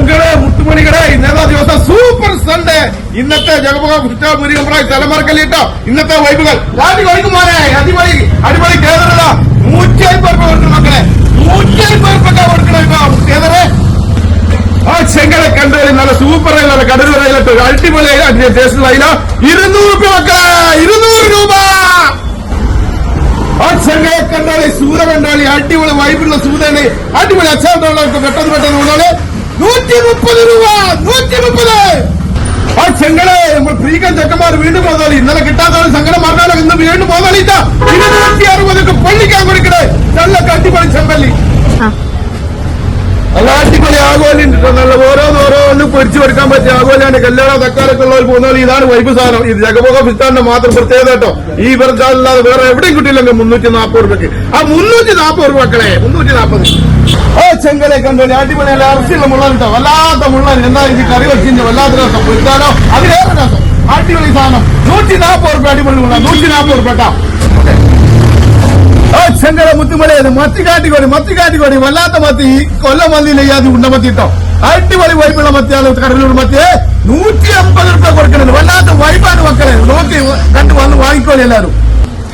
ചെങ്കള് മുത്തുമണികളെ ഇന്നത്തെ ദിവസം super Sunday. ഇന്നത്തെ ജഗമുഖ മുരികമ്പ്രായ് തലമറക്കല്ലിട്ടോ ഇന്നത്തെ വൈബുകൾ കോഴിക്കുമാരെ അടിപൊളി അടിപൊളി കേരള 150 രൂപ കൊടുക്കണം മക്കളെ, 150 രൂപ കൊടുക്കണം. ഇപ്പൊ കേരളെ ആ ചെങ്കളെ കണ്ടുകളി നല്ല സൂപ്പർ ആയില്ല കടൽ വരയിലോ അടിപൊളിയായി ടേസ്റ്റ് ആയില്ല. 200 രൂപ മക്കളെ, 200 രൂപ. ആ ചെങ്കളെ കണ്ടാളി സൂത കണ്ടാളി അടിപൊളി വൈബുള്ള സൂതയാണ്. അടിപൊളി അച്ചാറുള്ളവർക്ക് പെട്ടെന്ന് കൊണ്ടാള് 130 രൂപ, 130. ആ ചെങ്കളെ നമ്മൾ ഫ്രീക്കൻ ചെക്കന്മാർ വീണ്ടും പോകാളി. ഇന്നലെ കിട്ടാത്തവർ സങ്കടം പറഞ്ഞാലോ ഇന്ന് വീണ്ടും പോകാളിട്ട 260 പള്ളിക്കാൻ കൊടുക്കണേ. നല്ല അടിപൊളി ചെമ്പല്ലി, നല്ല അടിപൊളി ആഗോലുണ്ട്. നല്ല ഓരോന്ന് പൊരിച്ചു കൊടുക്കാൻ പറ്റിയ ആഗോലാണ്. കല്യാണ തക്കാരൊക്കെ ഉള്ളവർ പോകുന്ന ഇതാണ് വൈബ് സാധനം. ഇത് ജഗമുഖ ഫിസ്റ്റാന്റെ മാത്രം പ്രത്യേകത കേട്ടോ. ഈ ഫിസ്റ്റാനല്ലാതെ വേറെ എവിടെയും കിട്ടിയില്ലെങ്കിൽ 340 രൂപയ്ക്ക്. ആ 340 രൂപ മക്കളെ, 340. ഓ ചെങ്കലെ കണ്ടോളി അടിപൊളി നല്ല ഇറച്ചിയുള്ള മുള്ളൻ കേട്ടോ. വല്ലാത്ത മുള്ളൻ. എന്താ ഇത് കറി വെച്ചിട്ട് വല്ലാത്ത രസം. പൊരിച്ചാലോ അതിലേറെ രസം. അടിപൊളി സാധനം 140 രൂപ. അടിപൊളി മുള്ളൻ 140 രൂപ കേട്ടോ. ഓ ചെങ്കല മുത്തുമല മത്തി കാട്ടിക്കോടി വല്ലാത്ത മത്തി. കൊല്ലം മന്തിയിലേക്ക് അത് ഉണ്ടമത്തി കേട്ടോ. അടിപൊളി വൈബുള്ള മത്തിയാണ്. കടലൂർ മത്തിയെ 150 രൂപ കൊടുക്കുന്നുണ്ട്. വല്ലാത്ത വൈബാണ് മക്കളെ. നോക്കി കണ്ടു വന്ന് വാങ്ങിക്കോളി എല്ലാവരും.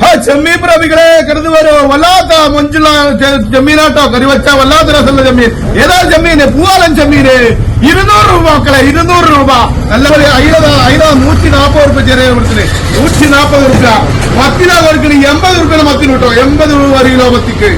ആ ചെമ്മീൻ പ്രവികളെ കരുതു വരോ. വല്ലാത്ത മൊഞ്ചുള്ള ചെമ്മീനാട്ടോ. കറിവച്ച വല്ലാത്ത രസമുള്ള ചെമ്മീൻ. ഏതാ ചെമ്മീന്? പൂവാലൻ ചെമ്മീന് 200 രൂപ മക്കളെ, 200 രൂപ. നല്ല പോലെ അയില 140 രൂപ. ചെറിയ കൊടുത്തിന് 140 രൂപ. മത്തിനാ കൊടുക്കണ 80 രൂപ മത്തിന് കേട്ടോ. 80 രൂപ 1 കിലോ മത്തിക്ക്.